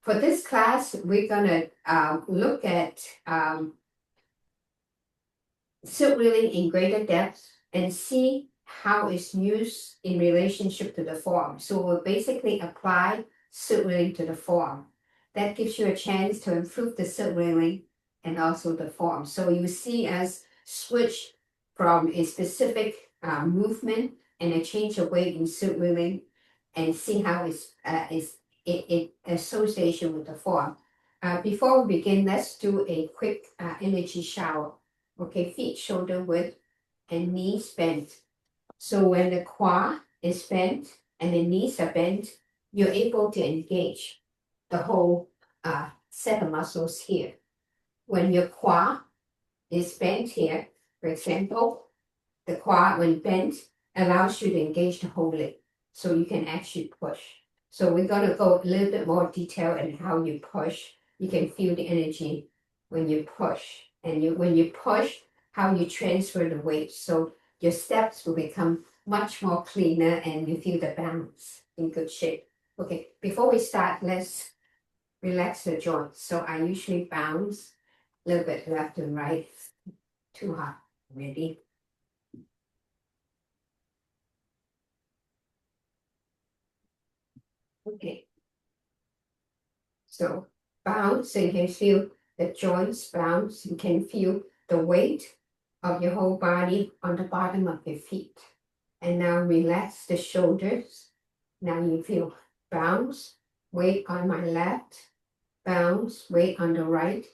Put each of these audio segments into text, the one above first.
for this class, we're gonna look at silk reeling in greater depth and see how it's used in relationship to the form. So we'll basically apply silk reeling to the form. That gives you a chance to improve the silk reeling and also the form. So you see us switch from a specific movement and a change of weight in silk reeling and see how it's association with the form. Before we begin, let's do a quick energy shower. Okay, feet shoulder width and knees bent. So when the quad is bent and the knees are bent, you're able to engage the whole set of muscles here. When your quad is bent here, for example, the quad when bent allows you to engage the whole leg. So you can actually push. So we're gonna go a little bit more detail in how you push. You can feel the energy when you push. And when you push, how you transfer the weight. So your steps will become much more cleaner and you feel the balance in good shape. Okay, before we start, let's relax the joints. So I usually bounce a little bit left and right. Too hard. Ready? Okay. So bounce, so you can feel the joints bounce. You can feel the weight of your whole body on the bottom of your feet. And now relax the shoulders. Now you feel bounce, weight on my left, bounce, weight on the right.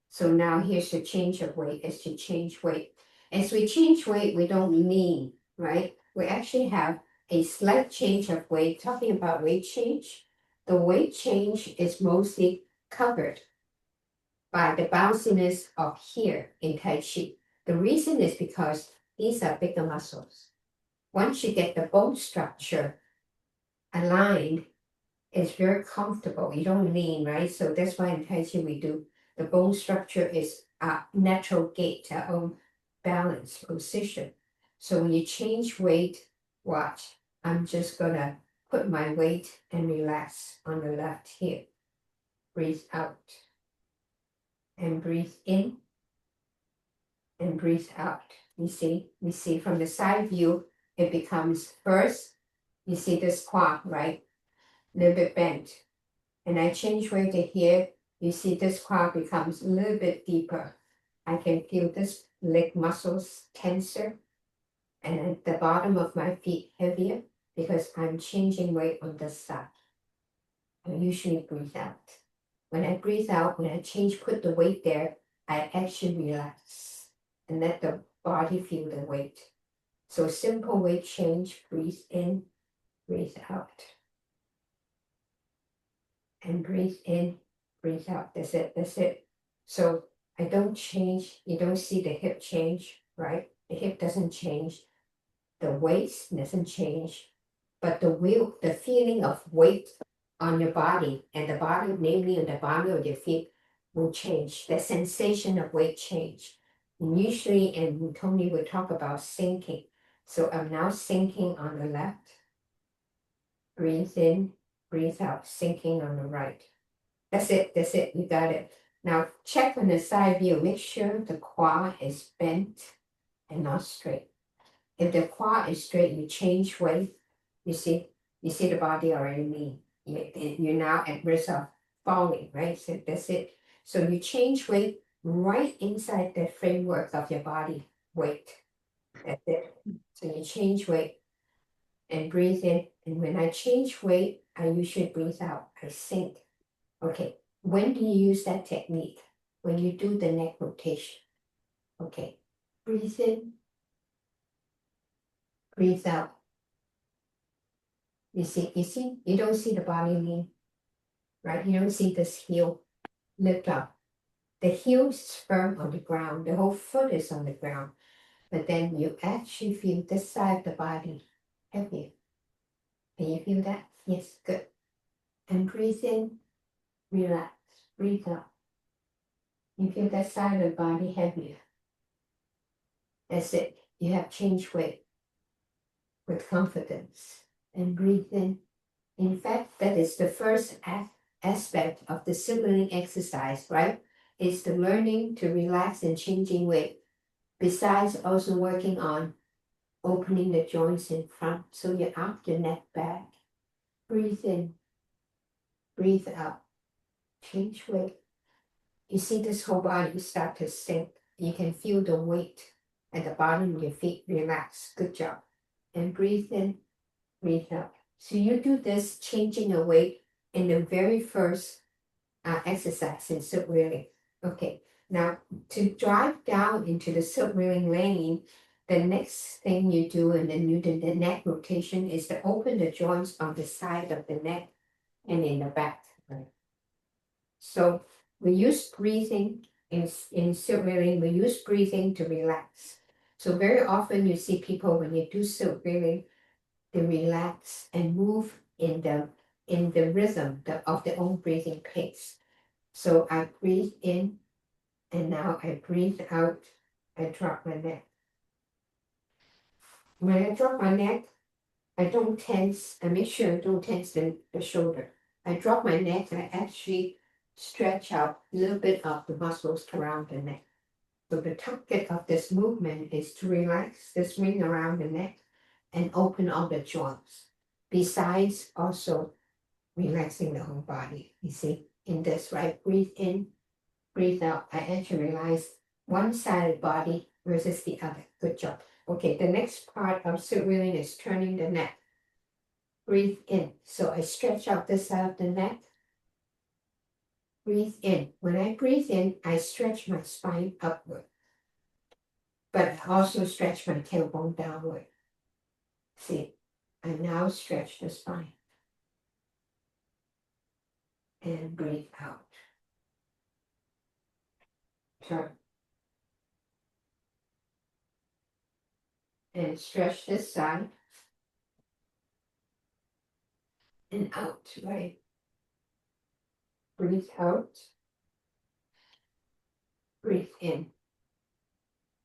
So now here's the change of weight as you change weight. As we change weight, we don't lean, right? We actually have a slight change of weight. Talking about weight change, the weight change is mostly covered by the bounciness of here in Tai Chi. The reason is because these are bigger muscles. Once you get the bone structure aligned, it's very comfortable. You don't lean, right? So that's why in Tai Chi we do the bone structure is a natural gait, our own balance position. So when you change weight, watch. I'm just gonna put my weight and relax on the left here. Breathe out. And breathe in. And breathe out. You see from the side view, it becomes first, you see this quad, right? A little bit bent. And I change weight to here, you see this quad becomes a little bit deeper. I can feel this leg muscles tenser and at the bottom of my feet heavier because I'm changing weight on this side. I usually breathe out. When I breathe out, when I change, put the weight there, I actually relax and let the body feel the weight. So simple weight change, breathe in, breathe out. And breathe in, breathe out. That's it. So I don't change. You don't see the hip change, right? The hip doesn't change. The waist doesn't change. But the feeling of weight on your body and the body, namely on the bottom of your feet, will change. The sensation of weight change. And usually, and Tony would talk about sinking. So I'm now sinking on the left. Breathe in, breathe out, sinking on the right. That's it, you got it. Now check on the side view, make sure the quad is bent and not straight. If the quad is straight, you change weight, you see the body already lean. You're now at risk of falling, right? So that's it. So you change weight right inside the framework of your body weight. That's it. So you change weight and breathe in. And when I change weight, I usually breathe out. I sink. Okay, when do you use that technique? When you do the neck rotation. Okay, breathe in, breathe out. You see, you don't see the body lean, right? You don't see this heel lift up. The heel is firm on the ground, the whole foot is on the ground, but then you actually feel this side of the body heavier. Can you feel that? Yes, good. And breathe in, relax, breathe out. You feel that side of the body heavier. That's it. You have changed weight with confidence and breathe in. In fact, that is the first act aspect of the sibling exercise, right? Is the learning to relax and changing weight. Besides also working on opening the joints in front, so you arch your neck back. Breathe in, breathe out, change weight. You see this whole body start to sink. You can feel the weight at the bottom of your feet relax. Good job. And breathe in, breathe out. So you do this changing a weight in the very first exercise in silk reeling. Okay, now to drive down into the silk reeling lane, the next thing you do in the neck rotation is to open the joints on the side of the neck and in the back. Right? So we use breathing in silk reeling, we use breathing to relax. So very often you see people when you do silk reeling, they relax and move in the rhythm of their own breathing pace. So I breathe in and now I breathe out, I drop my neck. When I drop my neck, I don't tense, I make sure I don't tense the shoulder. I drop my neck and I actually stretch out a little bit of the muscles around the neck. So the target of this movement is to relax this ring around the neck and open all the joints. Besides also relaxing the whole body, you see, in this, right? Breathe in, breathe out. I actually realize one side of the body versus the other. Good job. Okay, the next part of silk reeling is turning the neck. Breathe in. So I stretch out this side of the neck. Breathe in. When I breathe in, I stretch my spine upward. But I also stretch my tailbone downward. See, I now stretch the spine. And breathe out. Turn. And stretch this side. And out, right? Breathe out. Breathe in.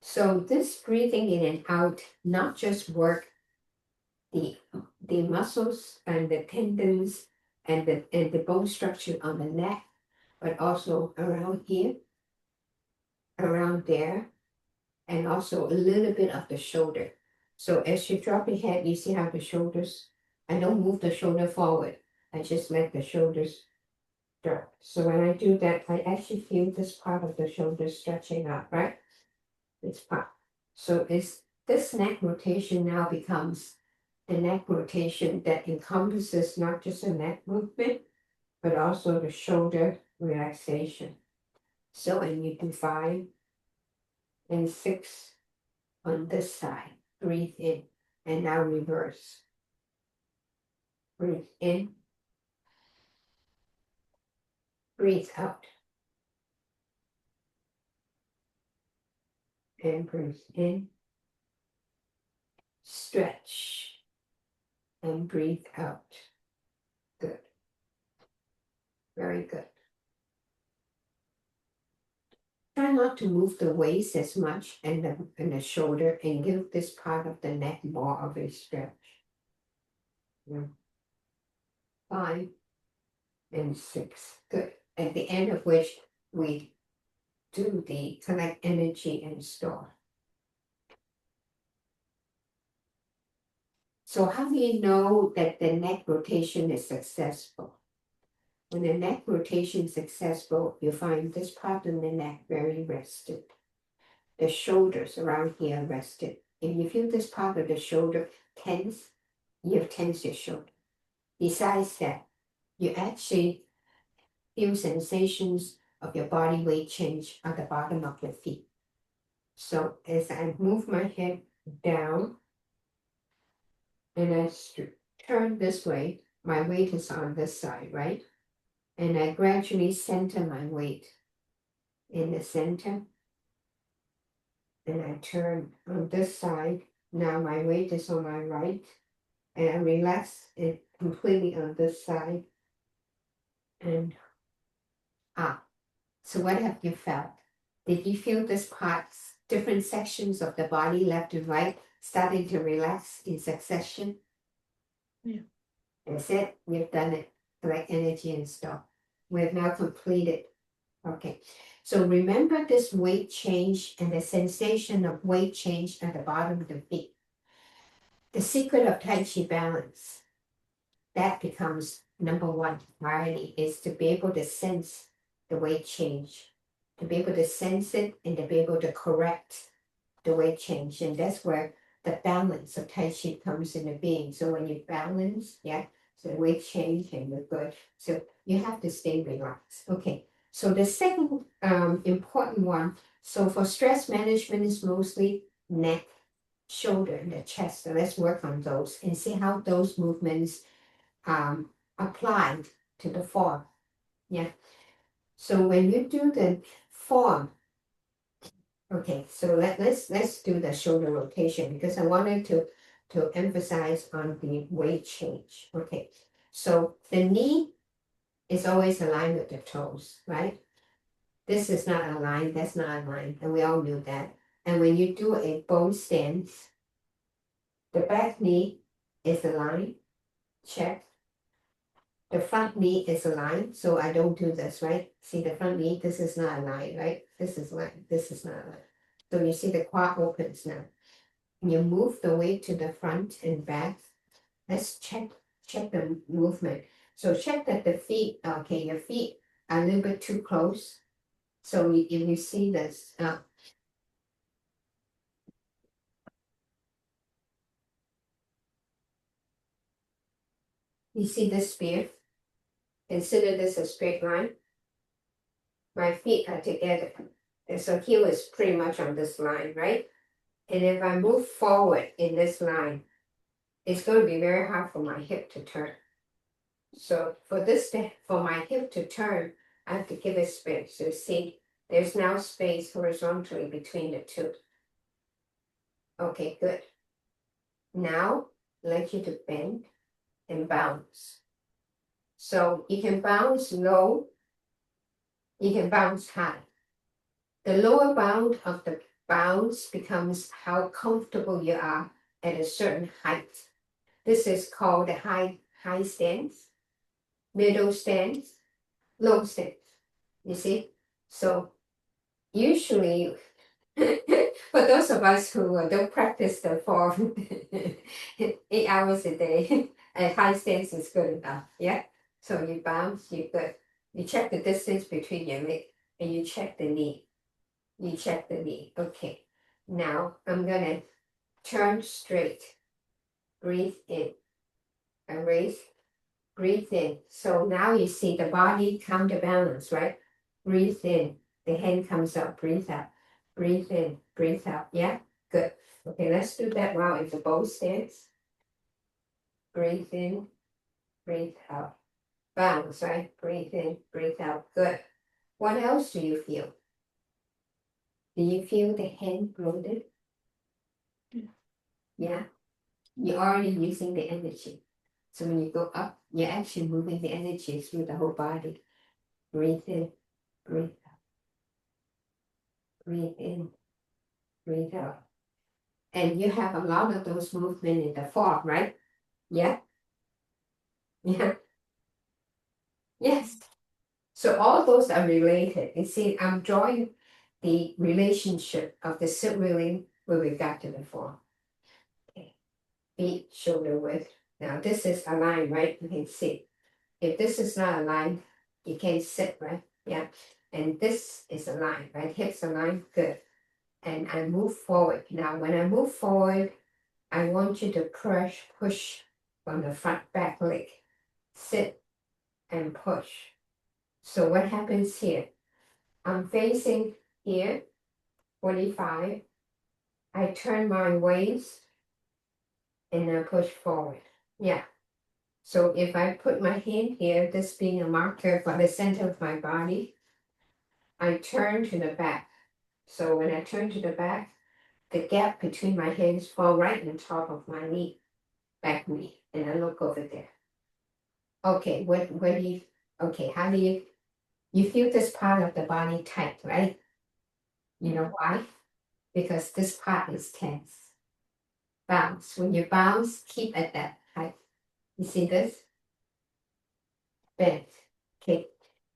So this breathing in and out not just work the muscles and the tendons and the bone structure on the neck, but also around here, around there, and also a little bit of the shoulder. So as you drop your head, you see how the shoulders, I don't move the shoulder forward. I just let the shoulders drop. So when I do that, I actually feel this part of the shoulder stretching out, right? This part. So this neck rotation now becomes the neck rotation that encompasses not just the neck movement, but also the shoulder relaxation. So when you do 5 and 6 on this side, breathe in, and now reverse. Breathe in, breathe out, and breathe in, stretch, and breathe out. Good. Very good. Try not to move the waist as much and the shoulder, and give this part of the neck more of a stretch. 5 and 6. Good. At the end of which we do the collect energy and store. So how do you know that the neck rotation is successful? When the neck rotation is successful, you find this part of the neck very rested. The shoulders around here rested. If you feel this part of the shoulder tense, you have tensed your shoulder. Besides that, you actually feel sensations of your body weight change at the bottom of your feet. So as I move my head down and I turn this way, my weight is on this side, right? And I gradually center my weight in the center. And I turn on this side. Now my weight is on my right. And I relax it completely on this side. And so what have you felt? Did you feel this parts, different sections of the body, left and right, starting to relax in succession? Yeah. That's it. You've done it. Collect energy and stop. We've now completed. Okay, so remember this weight change and the sensation of weight change at the bottom of the feet. The secret of Tai Chi balance, that becomes number one priority, is to be able to sense the weight change, to be able to sense it and to be able to correct the weight change. And that's where the balance of Tai Chi comes into being. So when you balance, yeah, so the weight change and you're good. So you have to stay relaxed. Okay. So the second important one, so for stress management is mostly neck, shoulder, and the chest. So let's work on those and see how those movements applied to the form. Yeah. So when you do the form, okay, so let's do the shoulder rotation because I wanted to emphasize on the weight change. Okay, so the knee is always aligned with the toes, right? This is not aligned, that's not aligned, and we all knew that. And when you do a bow stance, the back knee is aligned, check. The front knee is aligned, so I don't do this, right? See the front knee, this is not aligned, right? This is aligned, this is not aligned. So you see the quad opens now. You move the weight to the front and back. Let's check the movement. So check that the feet, okay, your feet are a little bit too close. So if you see this, you see this spear? Consider this a straight line. My feet are together. And so heel is pretty much on this line, right? And if I move forward in this line, it's going to be very hard for my hip to turn. So for my hip to turn, I have to give it space. So see, there's now space horizontally between the two. Okay, good. Now, I'd like you to bend and bounce. So you can bounce low, you can bounce high. The lower bound of the bounce becomes how comfortable you are at a certain height. This is called the high stance, middle stance, low stance. You see? So usually, for those of us who don't practice the form 8 hours a day, a high stance is good enough. Yeah. So you bounce, you good. You check the distance between your leg and you check the knee. You check the knee. Okay. Now I'm gonna turn straight. Breathe in. And raise. Breathe in. So now you see the body counterbalance, right? Breathe in. The hand comes up. Breathe out. Breathe in. Breathe out. Yeah? Good. Okay, let's do that while it's a bow stance. Breathe in. Breathe out. Bounce, right? Breathe in. Breathe out. Good. What else do you feel? Do you feel the hand loaded? Yeah? You're already using the energy. So when you go up, you're actually moving the energy through the whole body. Breathe in. Breathe out. Breathe in. Breathe out. And you have a lot of those movements in the form, right? Yeah? Yeah. Yes. So all those are related. You see, I'm drawing the relationship of the sit willing with regard to the form. Okay. Feet, shoulder width. Now this is aligned, right? You can see. If this is not aligned, you can't sit, right? Yeah. And this is aligned, right? Hips aligned, good. And I move forward. Now when I move forward, I want you to push from the front back leg. Sit and push. So what happens here? I'm facing here, 45. I turn my waist and I push forward. Yeah. So if I put my hand here, this being a marker for the center of my body, I turn to the back. So when I turn to the back, the gap between my hands fall right on top of my knee, back knee, and I look over there. Okay, how do you feel this part of the body tight, right? You know why? Because this part is tense. Bounce. When you bounce, keep at that height. You see this? Bend. Okay.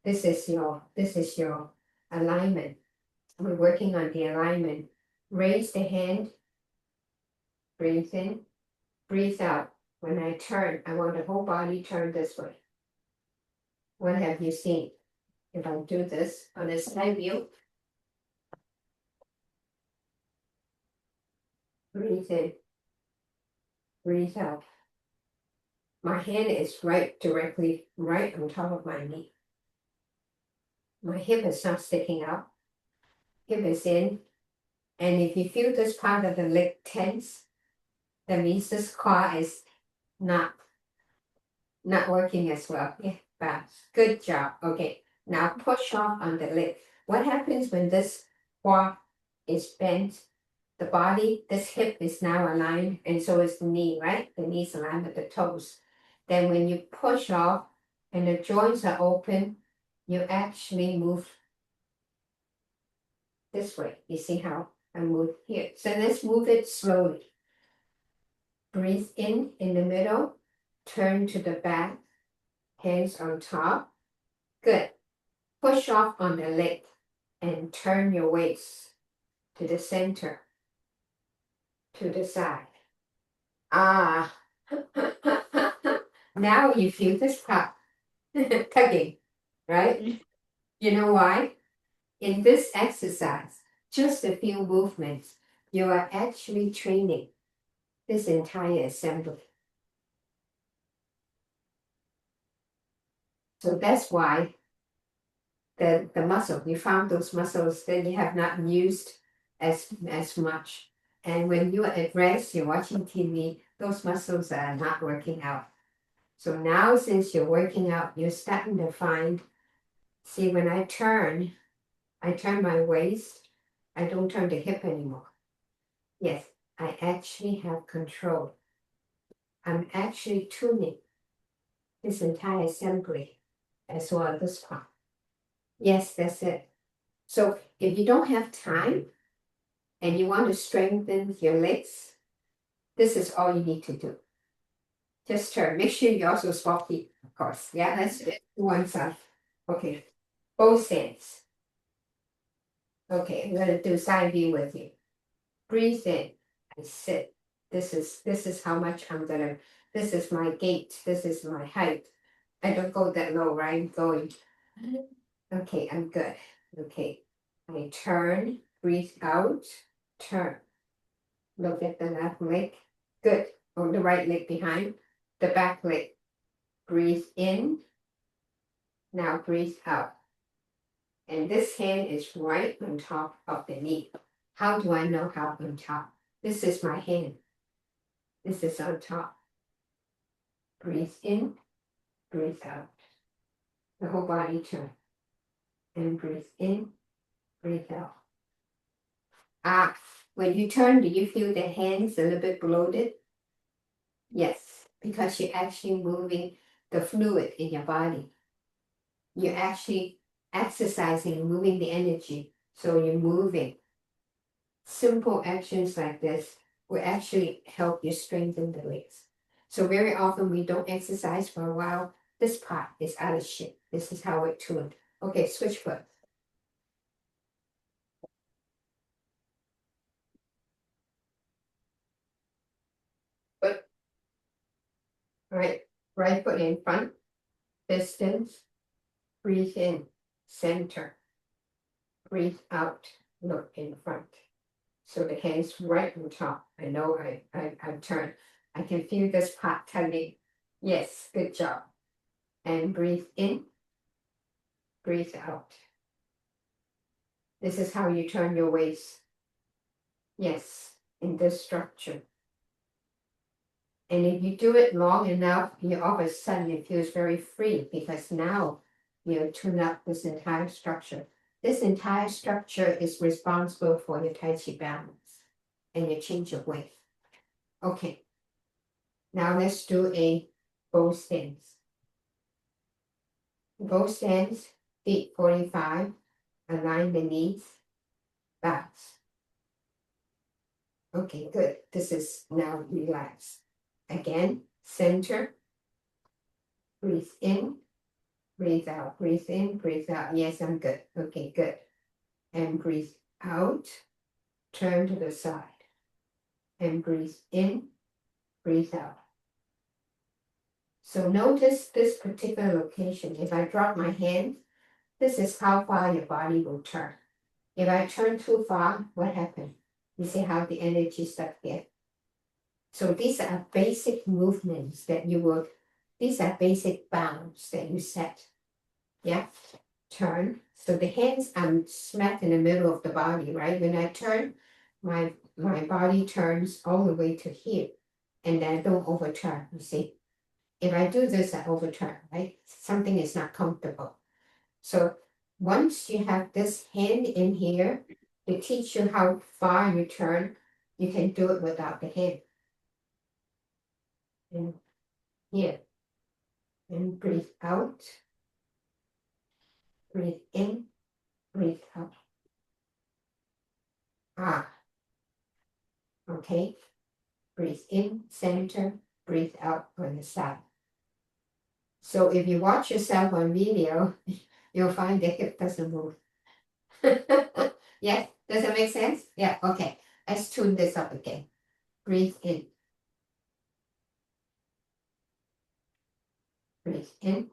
This is your alignment. We're working on the alignment. Raise the hand, breathe in, breathe out. When I turn, I want the whole body turned this way. What have you seen? If I do this on a side view, breathe in, breathe out. My hand is directly right on top of my knee. My hip is not sticking out. Hip is in. And if you feel this part of the leg tense, that means this core is not working as well. Yeah, bounce. Good job. Okay, now push off on the leg. What happens when this core is bent? The body, this hip is now aligned, and so is the knee, right? The knee's aligned with the toes. Then when you push off and the joints are open, you actually move this way. You see how I move here? So let's move it slowly. Breathe in the middle, turn to the back, hands on top. Good. Push off on the leg and turn your waist to the center, to the side. Ah. Now you feel this part tugging, right? You know why? In this exercise, just a few movements, you are actually training this entire assembly. So that's why the muscle, you found those muscles that you have not used as much. And when you're at rest, you're watching TV, those muscles are not working out. So now since you're working out, you're starting to find, see, when I turn my waist, I don't turn the hip anymore. Yes, I actually have control. I'm actually tuning this entire assembly as well as this part. Yes, that's it. So if you don't have time and you want to strengthen your legs, this is all you need to do. Just turn. Make sure you also swap feet, of course. Yeah, that's it. One side. Okay. Both hands. Okay, I'm gonna do side view with you. Breathe in and sit. This is how much I'm gonna. This is my gait. This is my height. I don't go that low, right? I'm going. Okay, I'm good. Okay, I turn. Breathe out. Turn. Look at the left leg. Good. Or the right leg behind. The back leg. Breathe in. Now breathe out. And this hand is right on top of the knee. How do I know how on top? This is my hand. This is on top. Breathe in, breathe out. The whole body turn. And breathe in, breathe out. Ah, when you turn, do you feel the hands a little bit bloated? Yes, because you're actually moving the fluid in your body. You're actually exercising, moving the energy. So you're moving. Simple actions like this will actually help you strengthen the legs. So very often we don't exercise for a while. This part is out of shape. This is how it tuned. Okay, switch foot. Foot. Right foot in front. Distance. Breathe in. Center. Breathe out. Look in front. So the hands right on top. I know I've turned. I can feel this part tugging. Yes, good job. And breathe in. Breathe out. This is how you turn your waist. Yes, in this structure. And if you do it long enough, you all of a sudden it feels very free because now you tune up this entire structure. This entire structure is responsible for your Taiji balance and your change of weight. Okay, now let's do a bow stance. Bow stance, feet 45, align the knees, bounce. Okay, good. This is now relaxed. Again, center. Breathe in, Breathe out, breathe in, breathe out. Yes, I'm good. Okay, good. And breathe out, turn to the side. And breathe in, breathe out. So notice this particular location. If I drop my hand, this is how far your body will turn. If I turn too far, what happened? You see how the energy stuck here? So these are basic movements that you will, these are basic bounds that you set. Yeah, turn. So the hands are smack in the middle of the body, right? When I turn, my body turns all the way to here. And then I don't overturn, you see? If I do this, I overturn, right? Something is not comfortable. So once you have this hand in here, to teach you how far you turn, you can do it without the hand. And here. And breathe out. Breathe in. Breathe out. Ah. Okay. Breathe in, center. Breathe out on the side. So if you watch yourself on video, you'll find the hip doesn't move. Yes, does it make sense? Yeah, okay. Let's tune this up again. Breathe in. Breathe in.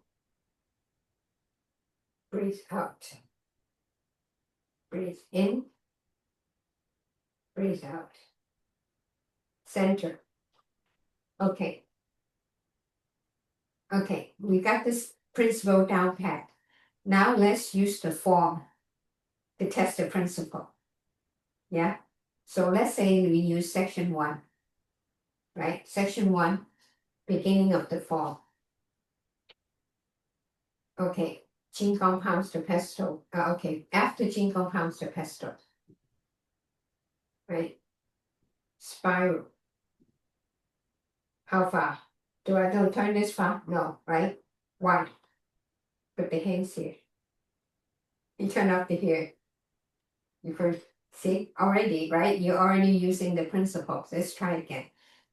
Breathe out. Breathe in. Breathe out. Center. Okay. Okay, we got this principle down pat. Now let's use the form to test the principle. Yeah? So let's say we use section 1. Right? Section 1, beginning of the form. Okay. Qigong pounds the pestle. Okay, after Qigong pounds the pestle. Right? Spiral. How far? Do I don't turn this far? No, right? Why? Put the hands here. You turn up to here. You first see already, right? You're already using the principles. Let's try again.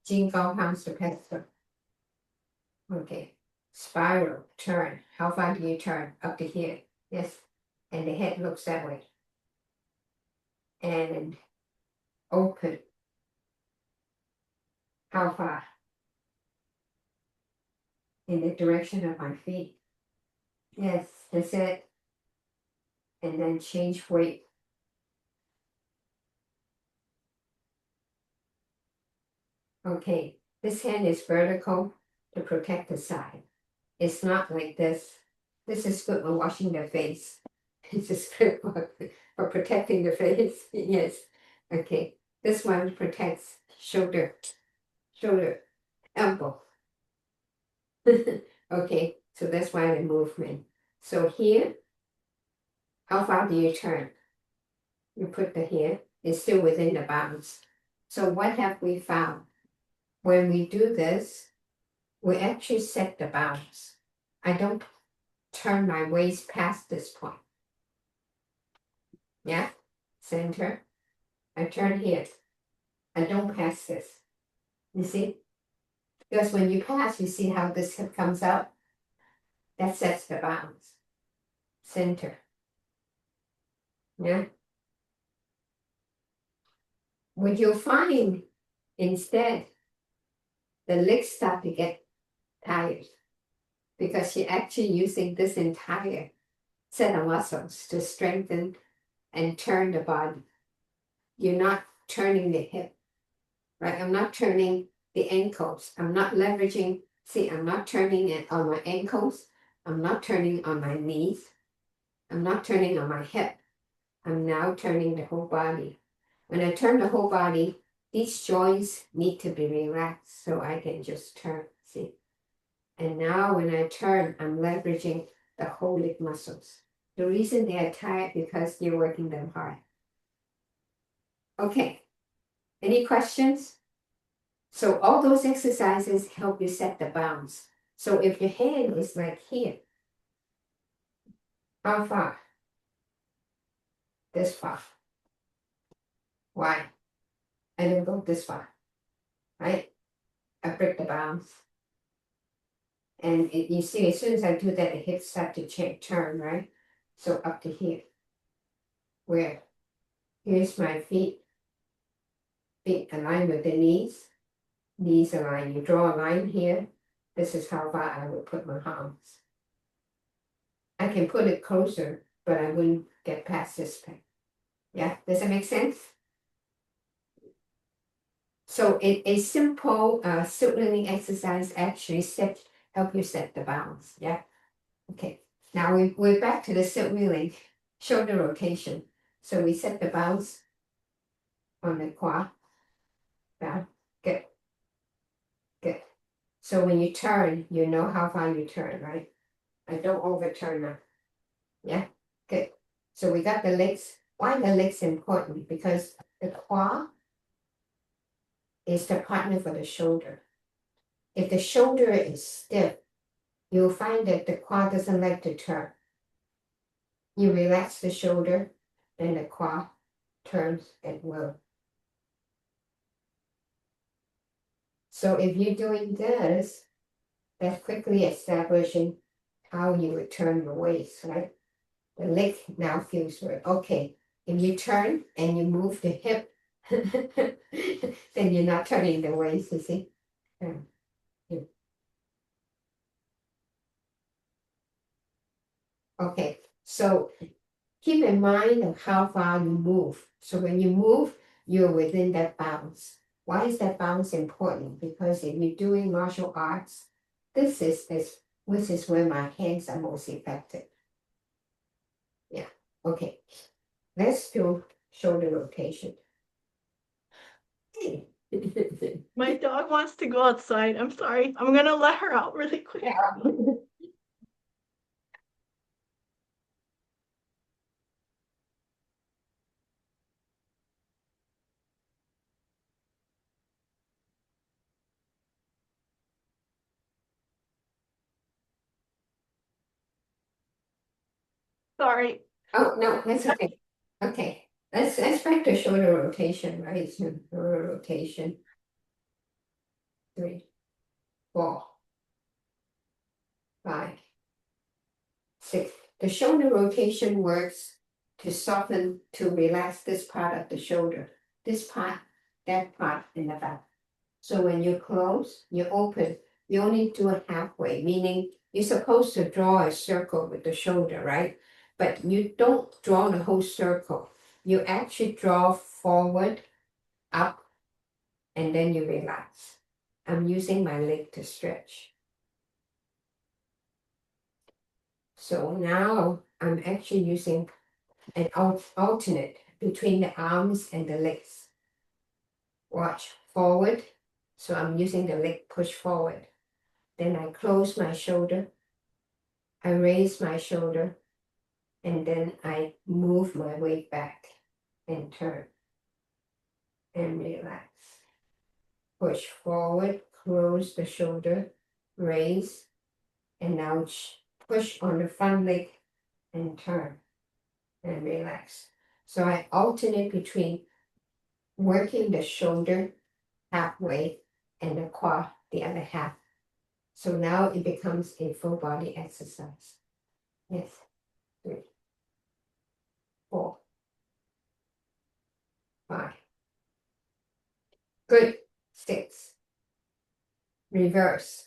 Qigong pounds the pestle. Okay. Spiral, turn. How far do you turn? Up to here. Yes. And the head looks that way. And open. How far? In the direction of my feet. Yes, that's it. And then change weight. Okay, this hand is vertical to protect the side. It's not like this. This is good for washing the face. This is good for protecting the face. Yes. Okay. This one protects shoulder, elbow. Okay, so that's why the movement. So here, how far do you turn? You put the here, it's still within the bounds. So what have we found? When we do this, we actually set the bounds. I don't turn my waist past this point. Yeah, center. I turn here. I don't pass this. You see? Because when you pass, you see how this hip comes out? That sets the bounds. Center. Yeah. What you'll find instead, the legs start to get tired because you're actually using this entire set of muscles to strengthen and turn the body. You're not turning the hip, right? I'm not turning the ankles. I'm not leveraging. See, I'm not turning it on my ankles. I'm not turning on my knees. I'm not turning on my hip. I'm now turning the whole body. When I turn the whole body, these joints need to be relaxed so I can just turn, see? And now when I turn, I'm leveraging the whole leg muscles. The reason they are tired because you're working them hard. Okay, any questions? So all those exercises help you set the bounds. So if your hand is like here, how far? This far. Why? I didn't go this far, right? I break the bounds. And you see, as soon as I do that, the hips start to turn, right? So up to here, where here's my feet align with the knees align. You draw a line here. This is how far I would put my arms. I can put it closer, but I wouldn't get past this point. Yeah, does that make sense? So a simple silk learning exercise actually help you set the balance. Yeah. Okay. Now we're back to the silk wheeling, shoulder rotation. So we set the balance on the quad. Yeah. Good. Good. So when you turn, you know how far you turn, right? And don't overturn now. Yeah. Good. So we got the legs. Why the legs important? Because the quad is the partner for the shoulder. If the shoulder is stiff, you'll find that the quad doesn't like to turn. You relax the shoulder, then the quad turns at will. So if you're doing this, that's quickly establishing how you would turn the waist, right? The leg now feels good. Okay, if you turn and you move the hip, then you're not turning the waist, you see? Yeah. Okay, so keep in mind of how far you move. So when you move, you're within that bounds. Why is that bounds important? Because if you're doing martial arts, this is where my hands are most effective. Yeah. Okay. Let's do shoulder rotation. My dog wants to go outside. I'm sorry. I'm gonna let her out really quick. Sorry. Oh no, that's okay. Okay. Let's practice shoulder rotation, right? Shoulder rotation. 3, 4, 5, 6. The shoulder rotation works to soften, to relax this part of the shoulder. This part, that part in the back. So when you close, you open, you only do it halfway, meaning you're supposed to draw a circle with the shoulder, right? But you don't draw the whole circle. You actually draw forward, up, and then you relax. I'm using my leg to stretch. So now I'm actually using an alternate between the arms and the legs. Watch forward. So I'm using the leg push forward. Then I close my shoulder. I raise my shoulder. And then I move my weight back and turn and relax. Push forward, close the shoulder, raise, and now push on the front leg and turn and relax. So I alternate between working the shoulder halfway and the quad the other half. So now it becomes a full body exercise. Yes. 3, 4, 5. Good. 6. Reverse.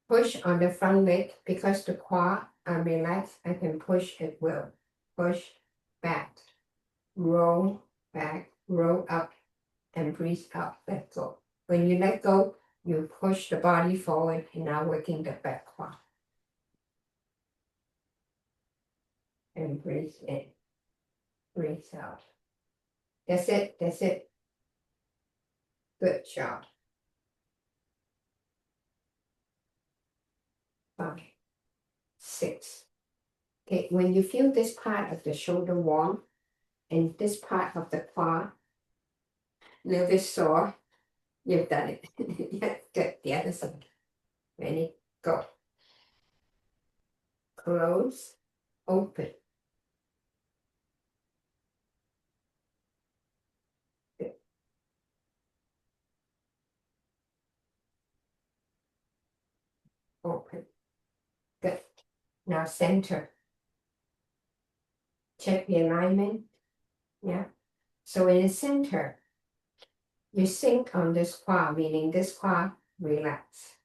Push on the front leg because the quad are relaxed. I can push at will. Push back, roll up, and breathe out. Let go. When you let go, you push the body forward and now working the back quad. And breathe in, breathe out. That's it. That's it. Good job. 5, 6. Okay, when you feel this part of the shoulder warm and this part of the quad a little bit sore, you've done it. Yeah, good. The other side. Ready? Go. Close. Open. Good. Open. Now center. Check the alignment. Yeah. So in the center, you sink on this quad, meaning this quad relax.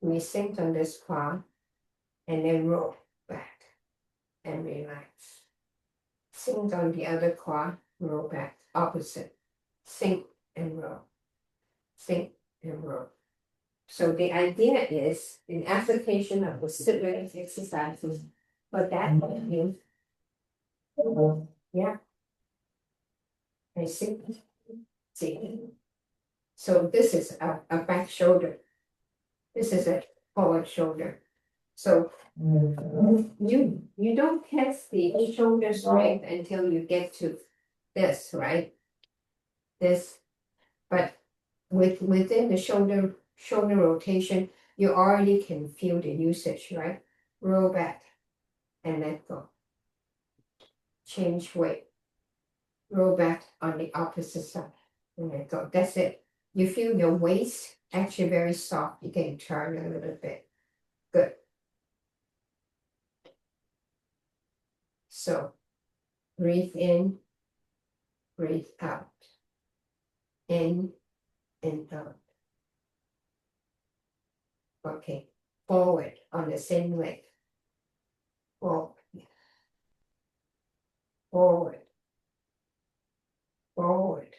We sink on this quad and then roll back and relax. Sink on the other quad, roll back, opposite. Sink and roll. Sink and roll. So the idea is in application of the sit-rest exercises for that you, yeah. I see. So this is a back shoulder. This is a forward shoulder. So you don't test the shoulder strength until you get to this, right? This, but within the shoulder rotation, you already can feel the usage, right? Roll back and let go. Change weight. Roll back on the opposite side and let go. That's it. You feel your waist actually very soft. You can turn a little bit. Good. So breathe in, breathe out. In and out. Okay. Forward on the same leg. Forward. Forward. Forward.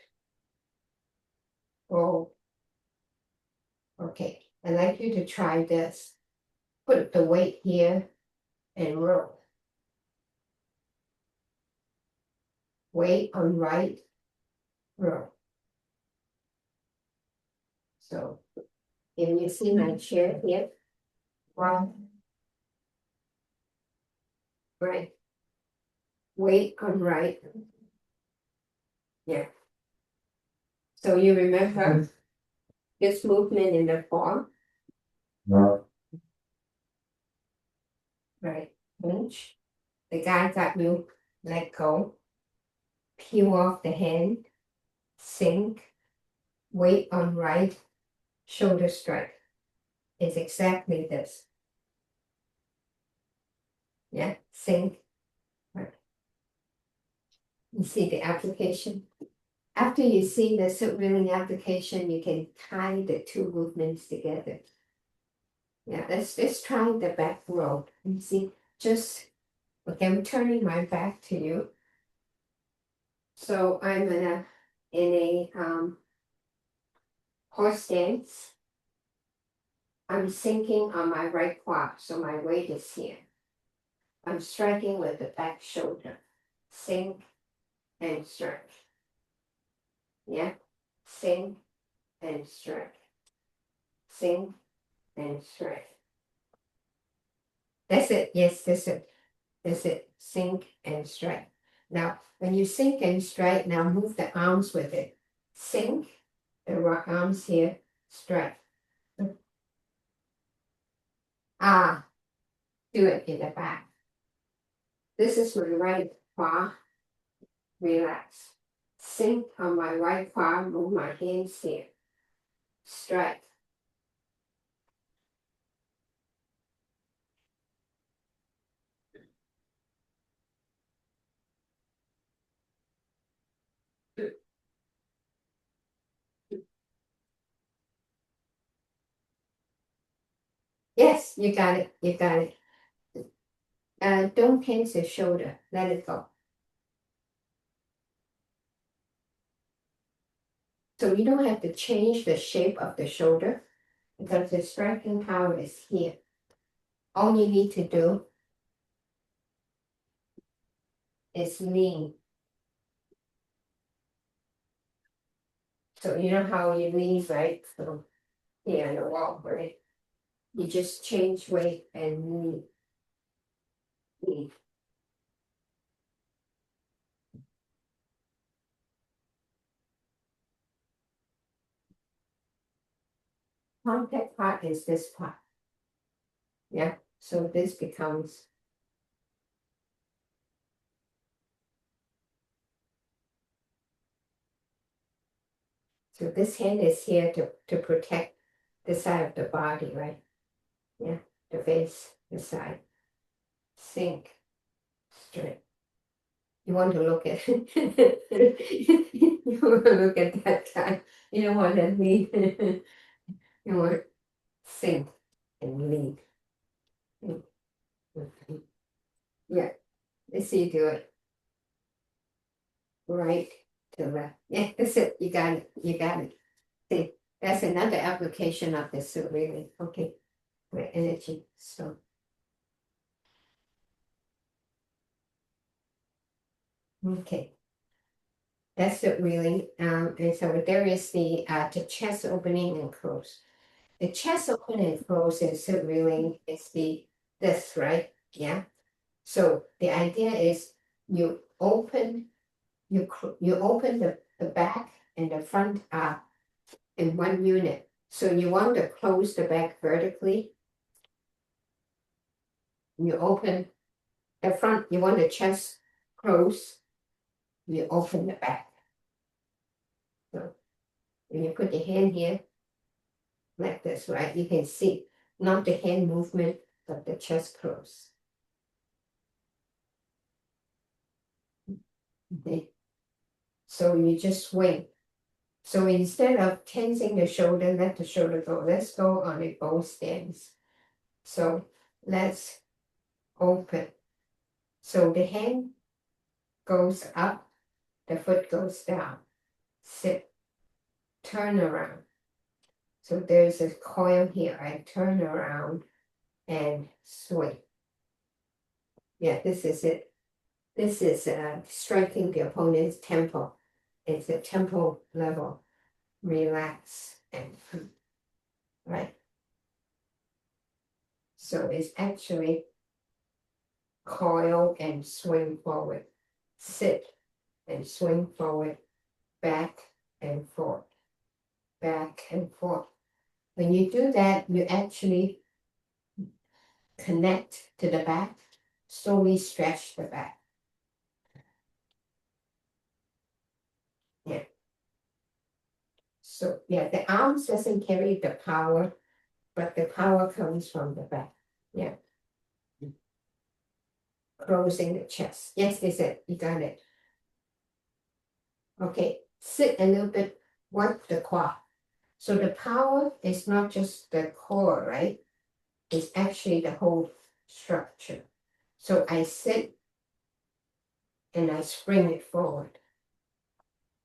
Forward. Okay. I'd like you to try this. Put the weight here and roll. Weight on right, roll. So if you see my chair here, one, right. Weight on right. Yeah. So you remember this movement in the form? Right. Pinch. The guy got you let go. Peel off the hand. Sink. Weight on right. Shoulder strike. It's exactly this. Yeah. Sink. Right. You see the application? After you see the sit reeling application, you can tie the two movements together. Yeah, let's try the back row. You see, just okay, I'm turning my back to you. So I'm in a horse stance. I'm sinking on my right quad, so my weight is here. I'm striking with the back shoulder. Sink and strike. Yeah, sink and strike. Sink and strike. That's it. Yes, that's it. That's it. Sink and strike. Now, when you sink and strike, now move the arms with it. Sink, the rock arms here, strike. Ah, do it in the back. This is my right quad. Relax. Sink on my right quad, move my hands here. Strike. Yes, you got it. You got it. Don't tense your shoulder. Let it go. So you don't have to change the shape of the shoulder because the striking power is here. All you need to do is lean. So you know how you lean, right? So here on the wall, right? You just change weight and lean. Lean. Contact part is this part. Yeah. So this becomes so this hand is here to protect the side of the body, right? Yeah, the face, the side. sink, straight. You want to look at you want to look at that guy. You don't want to lead. You want to sink and lead. Yeah, let's see you do it. Right to left. Yeah, that's it. You got it. You got it. See, that's another application of this suit, really. Okay, with energy. So, okay. That's it really. And so there is the chest opening and close. The chest opening and close is it really is the this, right? Yeah. So the idea is you open you open the back and the front in one unit. So you want to close the back vertically. You open the front, you want the chest close, you open the back. So when you put your hand here, like this, right? You can see not the hand movement, but the chest close. Okay. So you just swing. So instead of tensing the shoulder, let the shoulder go. Let's go on a both stance. So let's open. So the hand goes up, the foot goes down. Sit, turn around. So there's a coil here. I turn around and swing. Yeah, this is it. This is striking the opponent's tempo. It's a tempo level. Relax and right. So it's actually coil and swing forward. Sit and swing forward. Back and forth. Back and forth. When you do that, you actually connect to the back. Slowly stretch the back. Yeah. So yeah, the arms doesn't carry the power, but the power comes from the back. Yeah. Closing the chest. Yes, they said you got it. Okay, sit a little bit, work the quad. So the power is not just the core, right? It's actually the whole structure. So I sit and I spring it forward.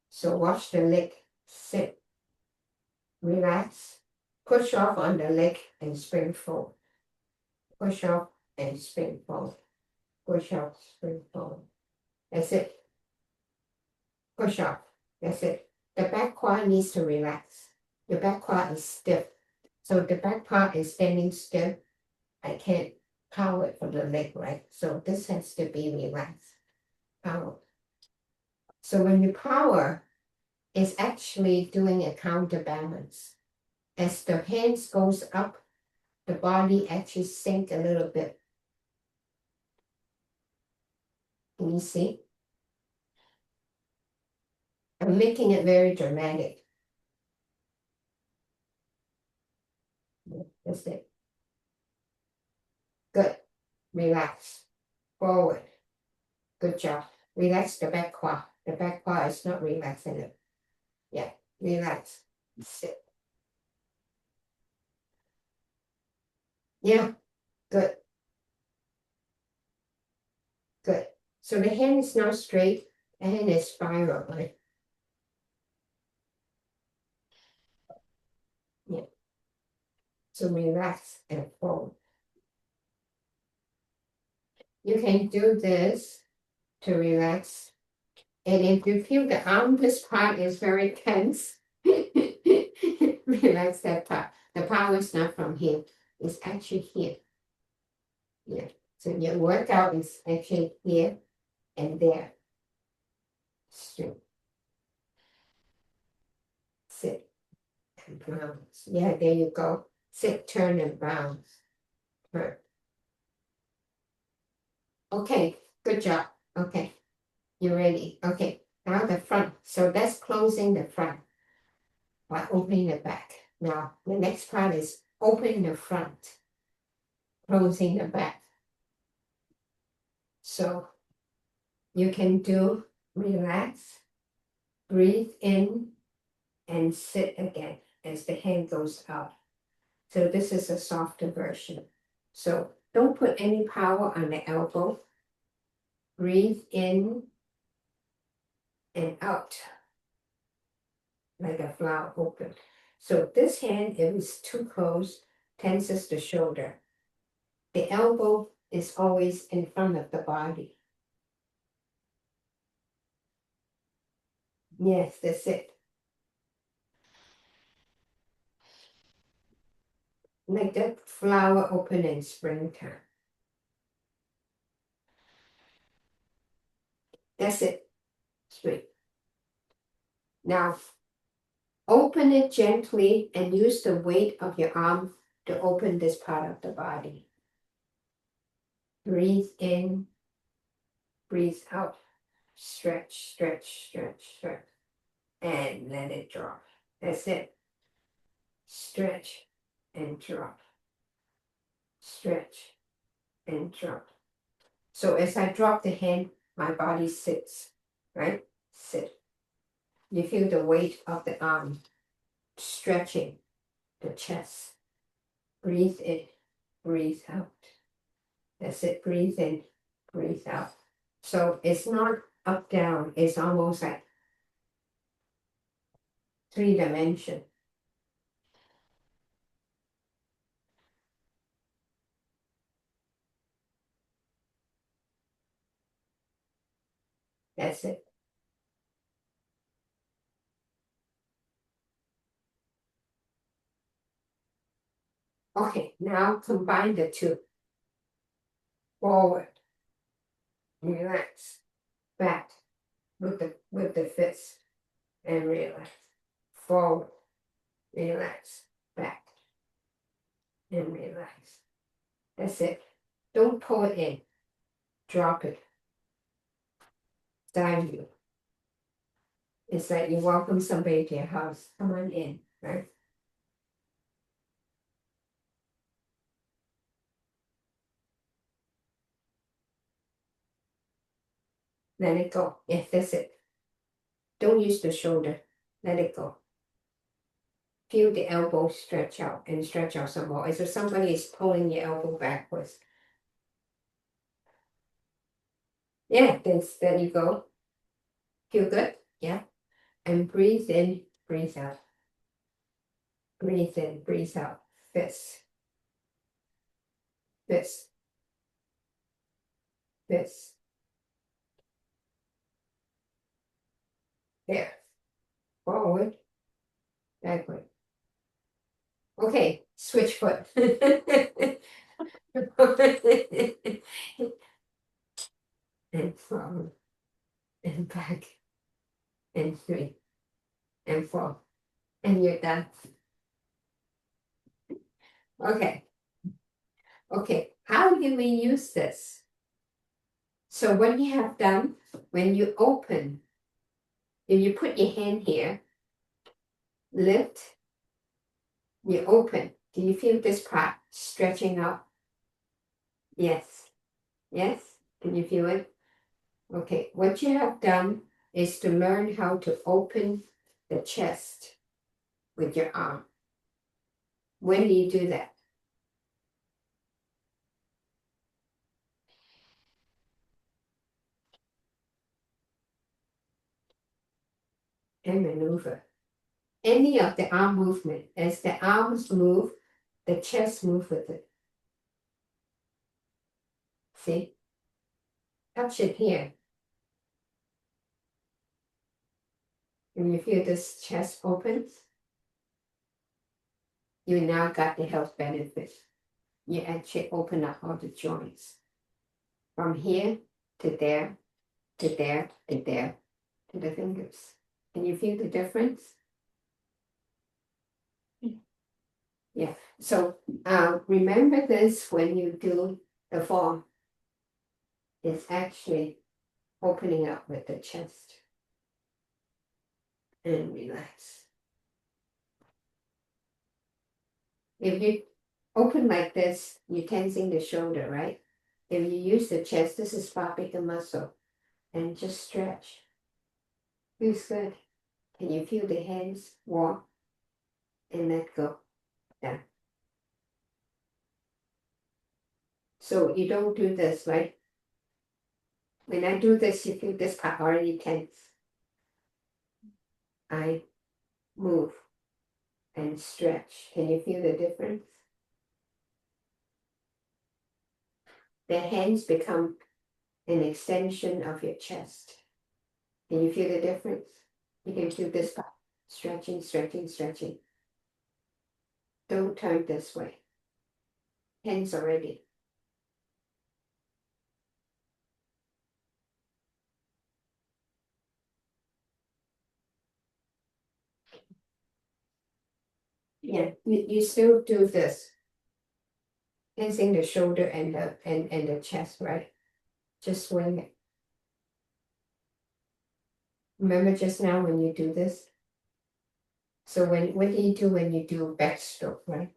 So watch the leg, sit, relax, push off on the leg and spring forward. Push off and spring forward. Push off, spring forward. That's it. Push off. That's it. The back quad needs to relax. The back quad is stiff. So the back part is standing still. I can't power it from the leg, right? So this has to be relaxed. Power. So when you power, it's actually doing a counterbalance. As the hands goes up, the body actually sink a little bit. Can you see? I'm making it very dramatic. That's it. Good. Relax. Forward. Good job. Relax the back quad. The back quad is not relaxing it. Yeah. Relax. Sit. Yeah. Good. Good. So the hand is now straight. The hand is spiral, right? Yeah. So relax and fold. You can do this to relax. And if you feel the arm, this part is very tense, relax that part. The power is not from here. It's actually here. Yeah. So your workout is actually here and there. Straight. Sit and bounce. Yeah, there you go. Sit, turn, and bounce. Turn. Okay, good job. Okay, you're ready. Okay, now the front. So that's closing the front by opening the back. Now, the next part is opening the front, closing the back. So you can do relax, breathe in, and sit again as the hand goes out. So this is a softer version. So don't put any power on the elbow. Breathe in and out like a flower open. So this hand, if it's too close, tenses the shoulder. The elbow is always in front of the body. Yes, that's it. Like the flower open in springtime. That's it. Straight. Now, open it gently and use the weight of your arm to open this part of the body. Breathe in, breathe out. Stretch, stretch, stretch, stretch. And let it drop. That's it. Stretch and drop. Stretch and drop. So as I drop the hand, my body sits, right? Sit. You feel the weight of the arm stretching the chest. Breathe in, breathe out. That's it. Breathe in, breathe out. So it's not up, down. It's almost like 3 dimension. That's it. Okay, now combine the two. Forward, relax, back with the fist, and relax. Forward, relax, back, and relax. That's it. Don't pull it in. Drop it. Dive you. It's like you welcome somebody to your house. Come on in, right? Let it go. Yes, that's it. Don't use the shoulder. Let it go. Feel the elbow stretch out and stretch out some more. As if somebody is pulling your elbow backwards. Yeah, there you go. Feel good? Yeah. And breathe in, breathe out. Breathe in, breathe out. Fist. Fist. Fist. There. Forward. Backward. Okay, switch foot. And forward. And back. And 3. And 4. And you're done. Okay. Okay, how do we use this? So when you have done, when you open, if you put your hand here, lift, you open. Do you feel this part stretching out? Yes. Yes? Can you feel it? Okay, what you have done is to learn how to open the chest with your arm. When do you do that? And maneuver. Any of the arm movement, as the arms move, the chest move with it. See? Touch it here. And you feel this chest opens, you now got the health benefit. You actually open up all the joints. From here to there, to there, to there, to the fingers. Can you feel the difference? Yeah. So remember this when you do the form. It's actually opening up with the chest. And relax. If you open like this, you're tensing the shoulder, right? If you use the chest, this is far bigger muscle, and just stretch. Feels good. Can you feel the hands warm? And let go. Yeah. So you don't do this, right? When I do this, you feel this part already tense. I move and stretch. Can you feel the difference? The hands become an extension of your chest. Can you feel the difference? You can feel this part. Stretching, stretching, stretching. Don't turn this way. Hands already. Yeah, you still do this. Tensing the shoulder and the chest, right? Just swing it. Remember just now when you do this? So what do you do when you do backstroke, right?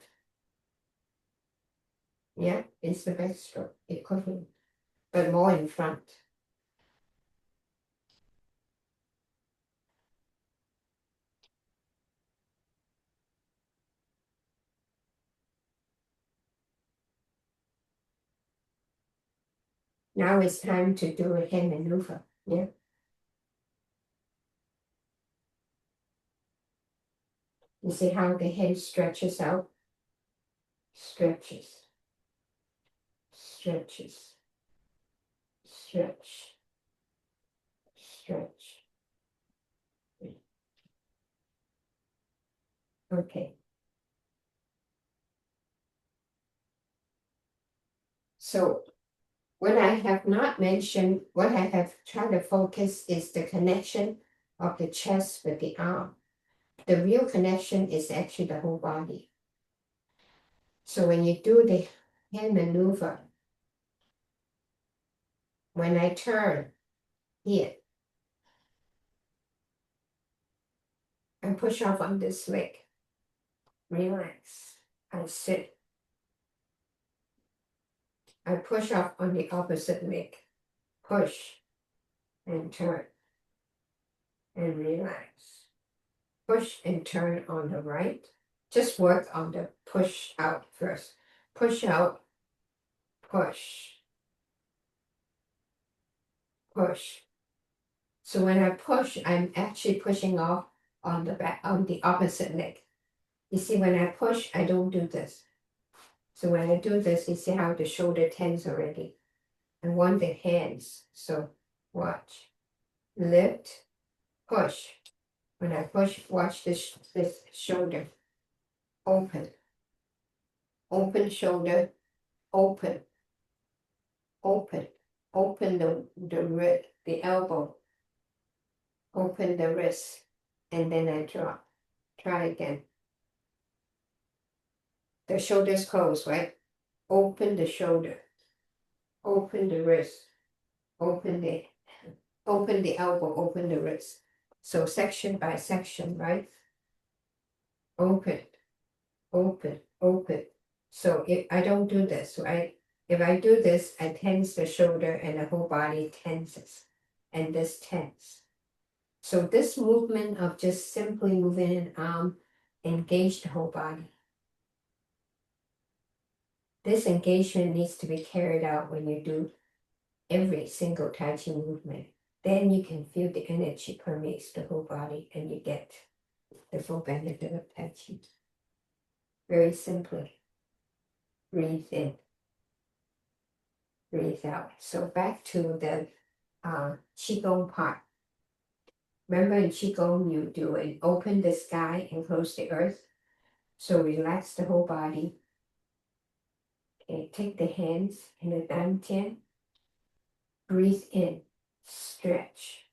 Yeah, it's the backstroke, equivalent, but more in front. Now it's time to do a hand maneuver. Yeah. You see how the hand stretches out? Stretches. Stretches. Stretch. Stretch. Okay. So what I have not mentioned, what I have tried to focus is the connection of the chest with the arm. The real connection is actually the whole body. So when you do the hand maneuver, when I turn here, I push off on this leg, relax, I sit. I push off on the opposite leg, push and turn and relax. Push and turn on the right. Just work on the push out first. Push out, push, push. So when I push, I'm actually pushing off on the back, on the opposite leg. You see, when I push, I don't do this. So when I do this, you see how the shoulder tense already. I want the hands. So watch. Lift, push. When I push, watch this shoulder. Open. Open shoulder. Open. Open. Open the elbow. Open the wrist. And then I drop. Try again. The shoulder's closed, right? Open the shoulder. Open the wrist. Open the elbow, open the wrist. So section by section, right? Open, open, open. So if I don't do this, right? If I do this, I tense the shoulder and the whole body tenses. And this tense. So this movement of just simply moving an arm engage the whole body. This engagement needs to be carried out when you do every single Taiji movement. Then you can feel the energy permeates the whole body and you get the full benefit of Taiji. Very simply. Breathe in. Breathe out. So back to the Qigong part. Remember in Qigong you do an open the sky and close the earth. So relax the whole body. Okay, take the hands in the Dantian. Breathe in. Stretch.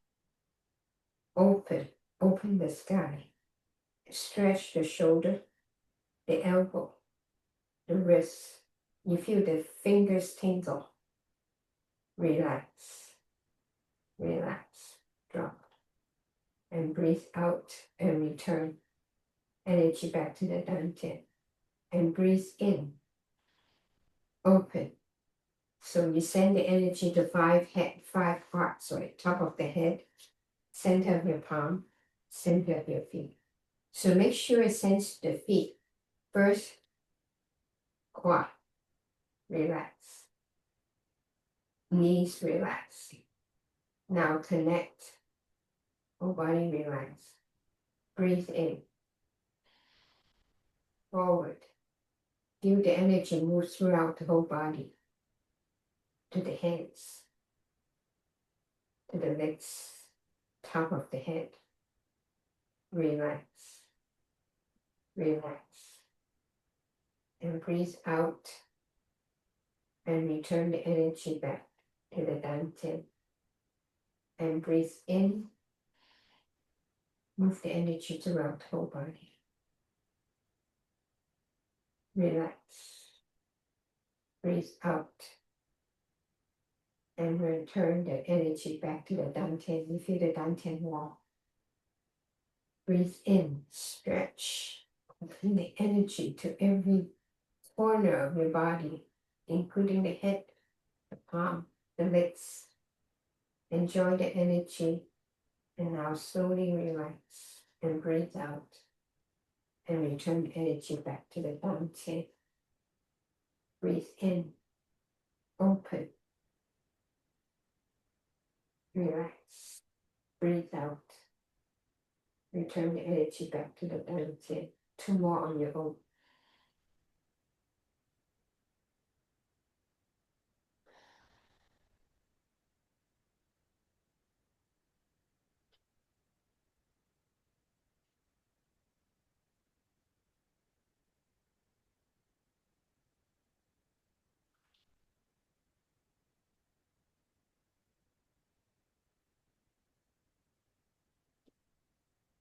Open the sky. Stretch the shoulder, the elbow, the wrist. You feel the fingers tingle. Relax, relax, drop. And breathe out and return energy back to the Dantian. And breathe in. Open, So you send the energy to five parts, so at top of the head, center of your palm, center of your feet. So make sure it sends to the feet. First, quad, relax. Knees relax. Now connect. Whole body relax. Breathe in. Forward. Feel the energy move throughout the whole body. To the hands. To the legs. Top of the head. Relax. Relax. And breathe out. And return the energy back to the Dantian. And breathe in. Move the energy throughout the whole body. Relax. Breathe out. And return the energy back to the Dantian. You feel the Dantian wall. Breathe in, stretch. Bring the energy to every corner of your body, including the head, the palm, the legs. Enjoy the energy. And now slowly relax and breathe out. And return the energy back to the Dantian. Breathe in, open. Relax. Breathe out. Return the energy back to the Dantian. 2 more on your own.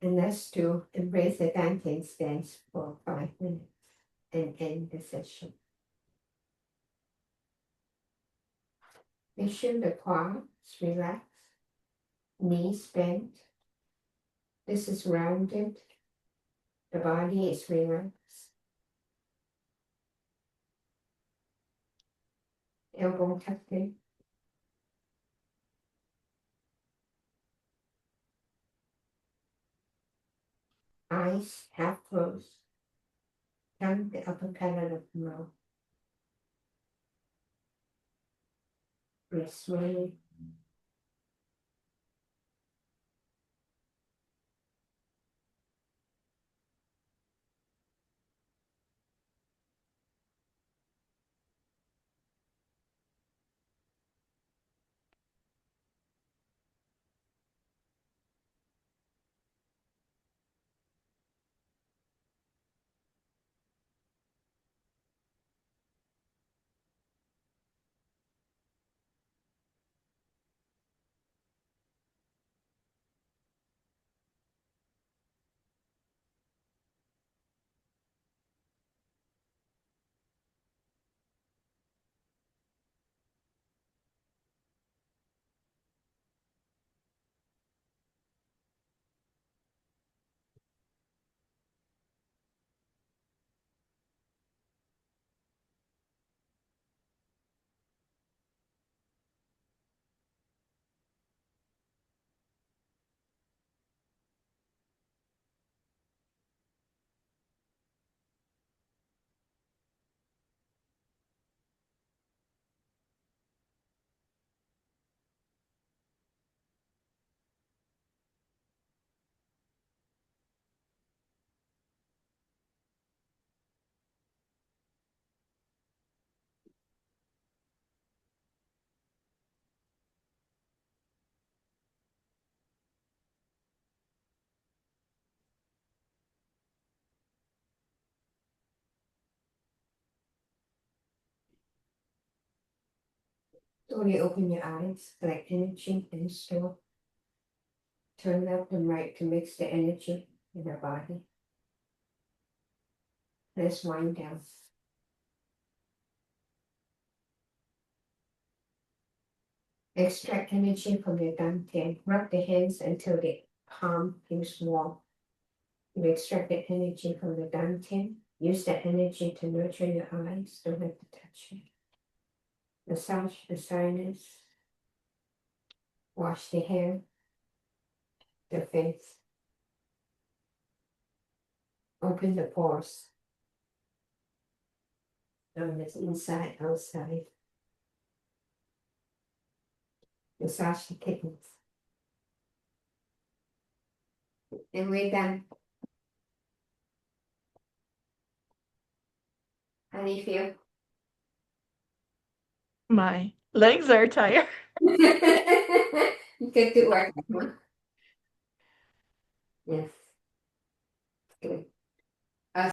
And let's do embrace the Dantian stance for 5 minutes and end the session. Make sure the quads relax, knees bent. This is rounded. The body is relaxed. Elbow tucked in. Eyes half closed. Tongue the upper palate of the mouth. Breathe slowly. Slowly open your eyes, collect energy and store. Turn left and right to mix the energy in your body. Let's wind down. Extract energy from your Dantian. Rub the hands until the palm feels warm. You extract the energy from the Dantian. Use that energy to nurture your eyes. Don't have to touch it. Massage the sinus. Wash the hair, the face. Open the pores. From this inside, outside. Massage the kidneys. And we're done. How do you feel? My legs are tired. You could do work. Yes. Good.